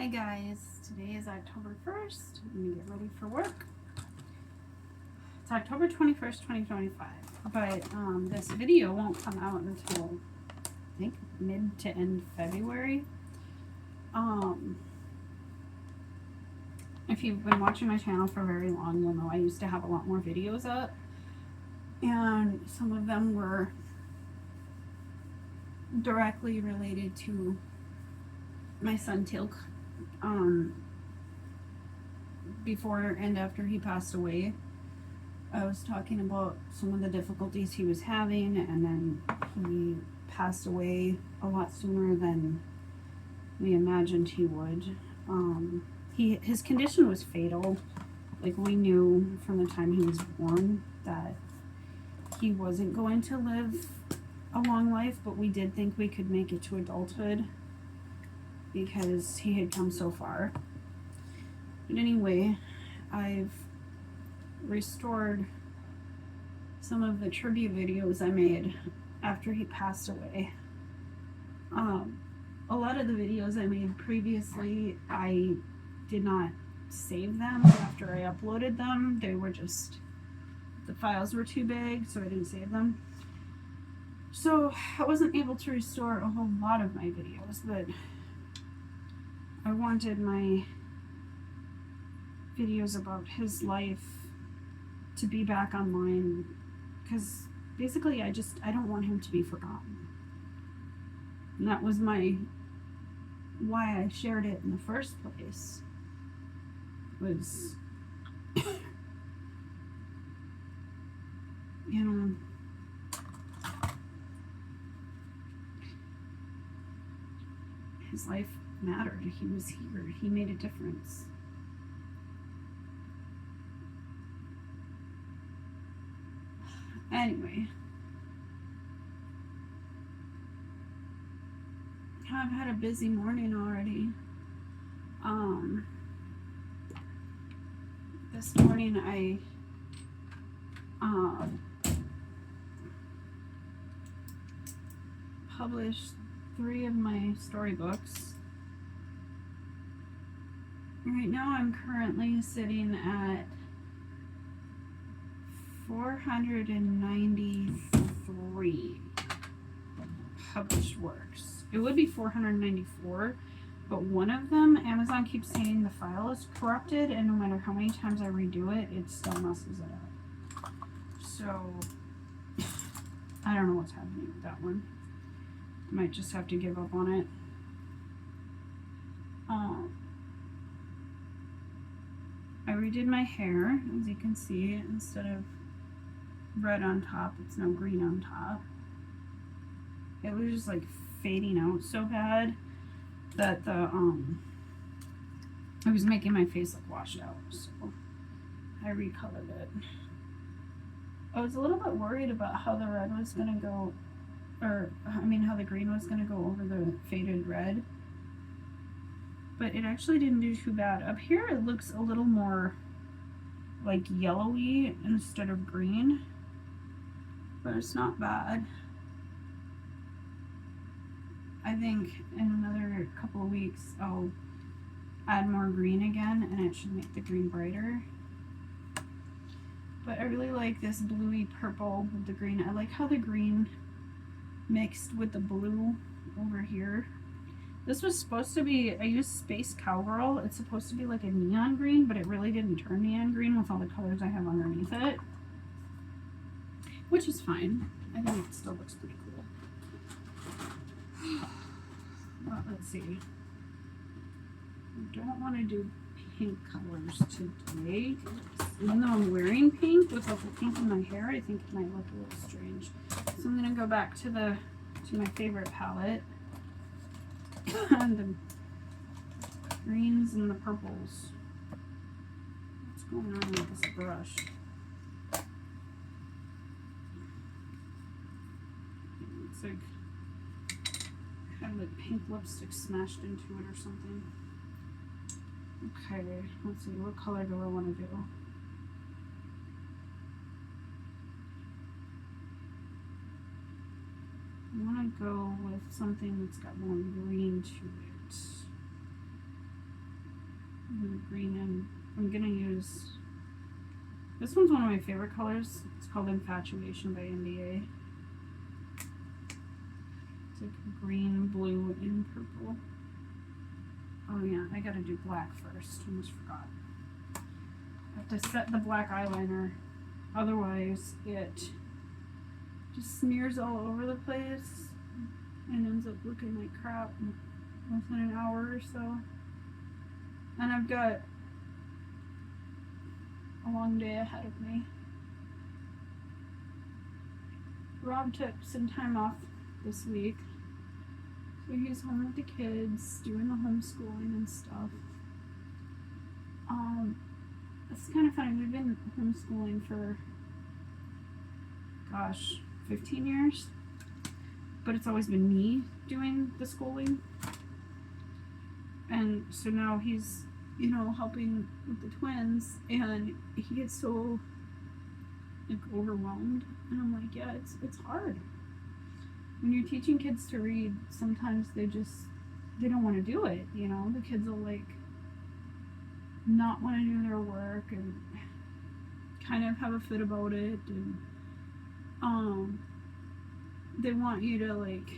Hi guys, today is October 1st. I'm gonna get ready for work. It's October 21st, 2025, but this video won't come out until I think mid to end February. If you've been watching my channel for very long, you'll know I used to have a lot more videos up, and some of them were directly related to my son Tilk. Before and after he passed away, I was talking about some of the difficulties he was having, and then he passed away a lot sooner than we imagined he would. His condition was fatal. Like, we knew from the time he was born that he wasn't going to live a long life, but we did think we could make it to adulthood because he had come so far. But anyway, I've restored some of the tribute videos I made after he passed away. A lot of the videos I made previously, I did not save them after I uploaded them. They were just, the files were too big, so I didn't save them. So I wasn't able to restore a whole lot of my videos, but I wanted my videos about his life to be back online, because basically I don't want him to be forgotten. And that was why I shared it in the first place, was his life mattered. He was here. He made a difference. Anyway, I've had a busy morning already. This morning I published 3 of my storybooks. Right now I'm currently sitting at 493 published works. It would be 494, but one of them, Amazon keeps saying the file is corrupted, and no matter how many times I redo it, it still messes it up. So I don't know what's happening with that one. Might just have to give up on it. I redid my hair, as you can see. Instead of red on top, it's now green on top. It was just like fading out so bad that it was making my face look washed out, so I recolored it. I was a little bit worried about how the red was gonna go, how the green was gonna go over the faded red, but it actually didn't do too bad. Up here it looks a little more like yellowy instead of green, but it's not bad. I think in another couple of weeks I'll add more green again, and it should make the green brighter. But I really like this bluey purple with the green. I like how the green mixed with the blue over here. This was supposed to be, I used Space Cowgirl. It's supposed to be like a neon green, but it really didn't turn neon green with all the colors I have underneath it, which is fine. I think it still looks pretty cool. Well, let's see. I don't want to do pink colors today. Even though I'm wearing pink, without the pink in my hair, I think it might look a little strange. So I'm gonna go back to my favorite palette. The greens and the purples. What's going on with this brush? It's like I had like pink lipstick smashed into it or something. Okay, let's see, what color do I want to do? I want to go with something that's got more green to it. green, and I'm gonna use, this one's one of my favorite colors. It's called Infatuation by NBA. It's like green, blue, and purple. Oh yeah, I gotta do black first. Almost forgot. I have to set the black eyeliner, otherwise it just smears all over the place and ends up looking like crap within an hour or so. And I've got a long day ahead of me. Rob took some time off this week, so he's home with the kids, doing the homeschooling and stuff. It's kind of funny. We've been homeschooling for, gosh, 15 years, but it's always been me doing the schooling. And so now he's, you know, helping with the twins, and he gets so like overwhelmed. And I'm like, yeah, it's hard. When you're teaching kids to read, sometimes they don't want to do it, you know. The kids will like not want to do their work and kind of have a fit about it, and they want you to, like,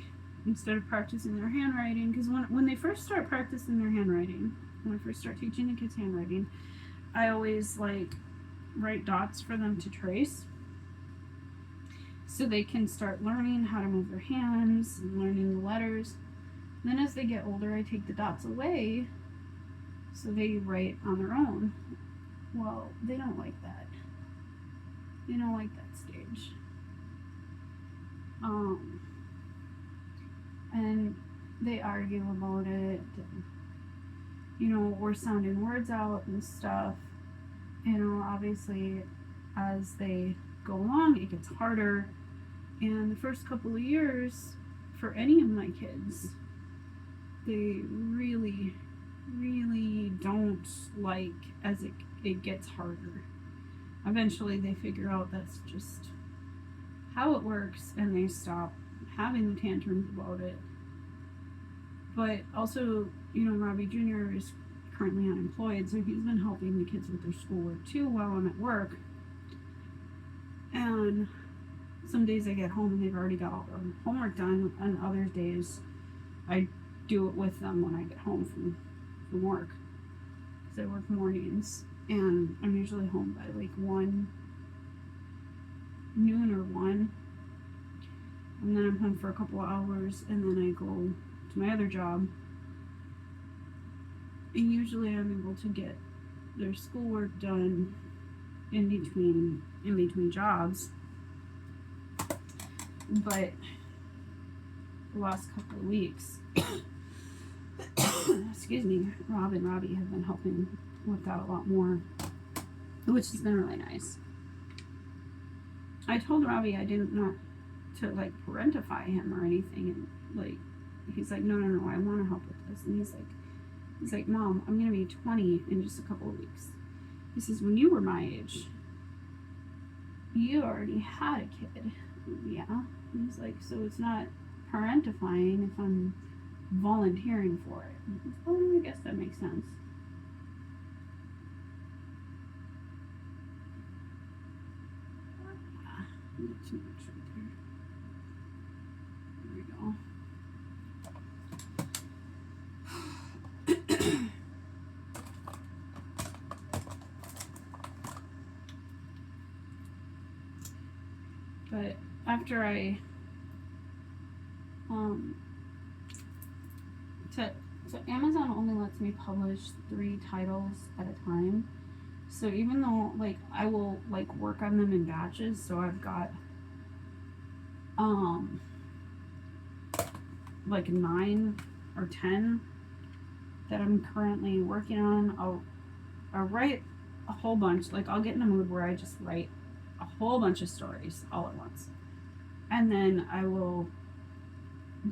instead of practicing their handwriting, because when they first start practicing their handwriting, when I first start teaching the kids handwriting, I always like write dots for them to trace, so they can start learning how to move their hands and learning the letters. And then as they get older, I take the dots away so they write on their own. Well, they don't like that. They don't like that stage. And they argue about it. And, you know, we're sounding words out and stuff. You know, obviously, as they go along, it gets harder. And the first couple of years, for any of my kids, they really, really don't like as it gets harder. Eventually, they figure out that's just how it works, and they stop having the tantrums about it. But also, you know, Robbie Jr. is currently unemployed, so he's been helping the kids with their schoolwork too while I'm at work. And some days I get home and they've already got all their homework done, and other days I do it with them when I get home from work, because I work mornings, and I'm usually home by like noon or 1, and then I'm home for a couple of hours, and then I go to my other job, and usually I'm able to get their schoolwork done in between jobs. But the last couple of weeks, excuse me, Rob and Robbie have been helping with that a lot more, which has been really nice. I told Robbie I didn't want to like parentify him or anything, and like he's like, no, I want to help with this. And he's like, Mom, I'm gonna be 20 in just a couple of weeks. He says, when you were my age, you already had a kid. Yeah. And he's like, so it's not parentifying if I'm volunteering for it. And I was, oh, I guess that makes sense. Not too much right there. There we go. But after I so Amazon only lets me publish 3 titles at a time. So even though like I will like work on them in batches, so I've got like 9 or 10 that I'm currently working on. I'll write a whole bunch. Like I'll get in a mood where I just write a whole bunch of stories all at once, and then I will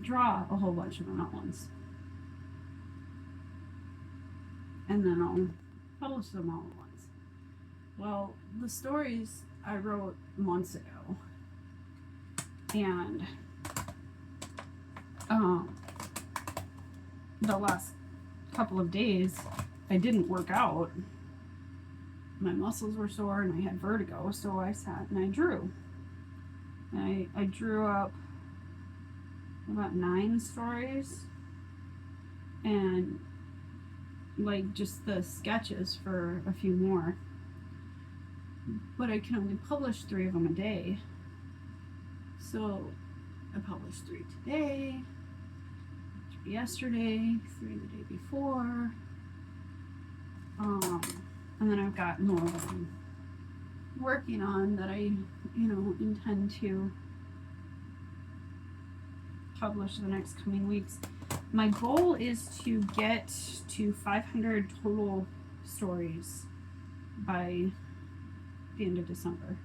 draw a whole bunch of them at once, and then I'll publish them all at once. Well, the stories I wrote months ago, and the last couple of days I didn't work out, my muscles were sore and I had vertigo, so I sat and I drew. I drew up about 9 stories and like just the sketches for a few more. But I can only publish 3 of them a day. So I published 3 today, 3 yesterday, 3 the day before. And then I've got more that I'm working on that I, intend to publish the next coming weeks. My goal is to get to 500 total stories by the end of December.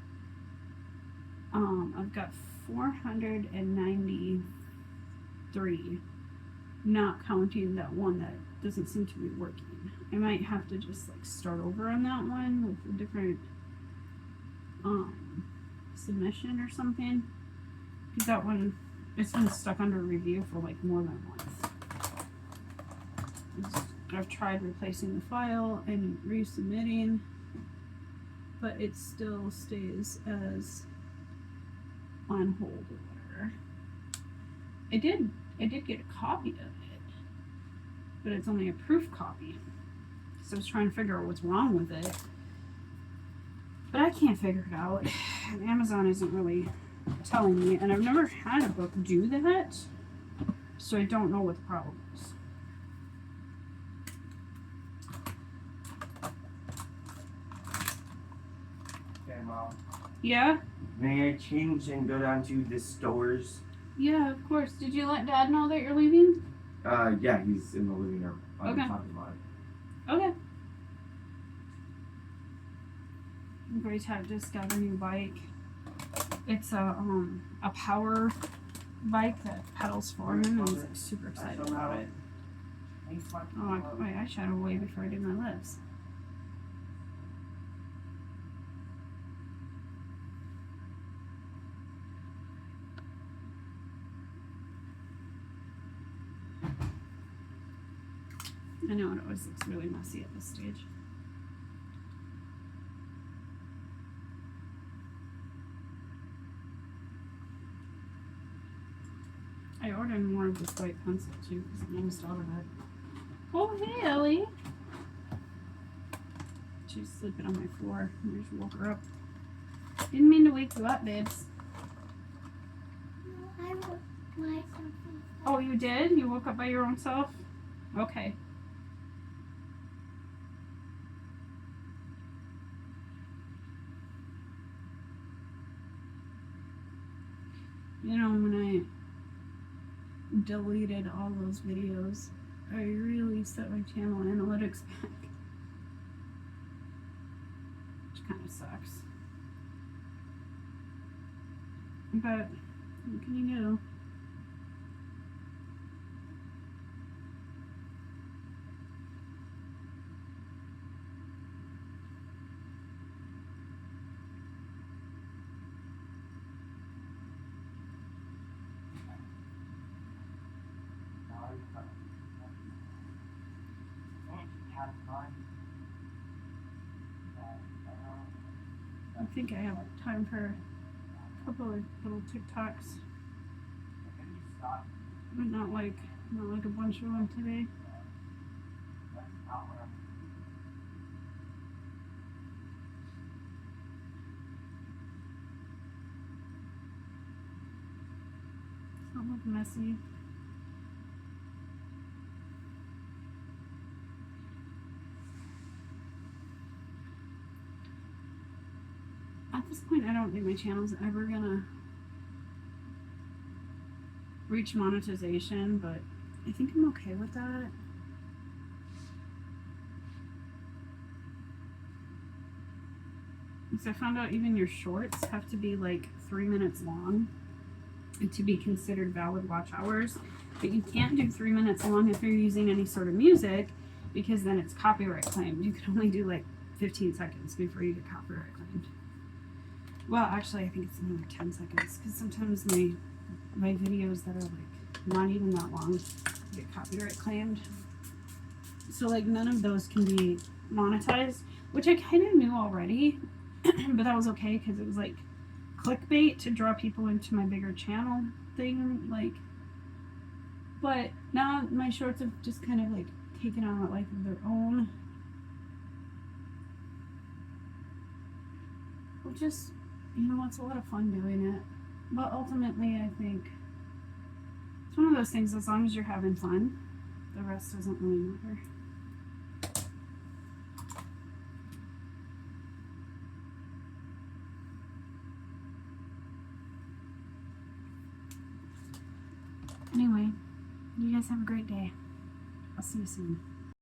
I've got 493, not counting that one that doesn't seem to be working. I might have to just like start over on that one with a different submission or something, because that one, it's been stuck under review for like more than a month. I've tried replacing the file and resubmitting, but it still stays as on hold or whatever. I did get a copy of it, but it's only a proof copy. So I was trying to figure out what's wrong with it, but I can't figure it out. Amazon isn't really telling me, and I've never had a book do that, so I don't know what the problem is. Okay, Mom. Yeah? May I change and go down to the stores? Yeah, of course. Did you let Dad know that you're leaving? Yeah, he's in the living room. Okay. Talking about it. Okay. Great Tech just got a new bike. It's a power bike that pedals for him, and he's like super excited about it. Oh, I put my eyeshadow away before I did my lips. I know it always looks really messy at this stage. I ordered more of this white pencil too because I'm almost out of it. Oh, hey, Ellie. She's sleeping on my floor. I just woke her up. Didn't mean to wake you up, babes. No, I woke myself up. Oh, you did? You woke up by your own self? Okay. You know, when I deleted all those videos, I really set my channel analytics back. Which kind of sucks. But what can you do? I think I have time for a couple of little TikToks, but not like a bunch of them today. It's not look messy. At this point, I don't think my channel's ever gonna reach monetization, but I think I'm okay with that. Because I found out even your shorts have to be like 3 minutes long to be considered valid watch hours. But you can't do 3 minutes long if you're using any sort of music, because then it's copyright claimed. You can only do like 15 seconds before you get copyright claimed. Well, actually, I think it's only like 10 seconds, because sometimes my videos that are like not even that long get copyright claimed. So like none of those can be monetized, which I kind of knew already, but that was okay because it was like clickbait to draw people into my bigger channel thing. Like, but now my shorts have just kind of like taken on a life of their own, which is, you know, it's a lot of fun doing it. But ultimately, I think it's one of those things. As long as you're having fun, the rest doesn't really matter. Anyway, you guys have a great day. I'll see you soon.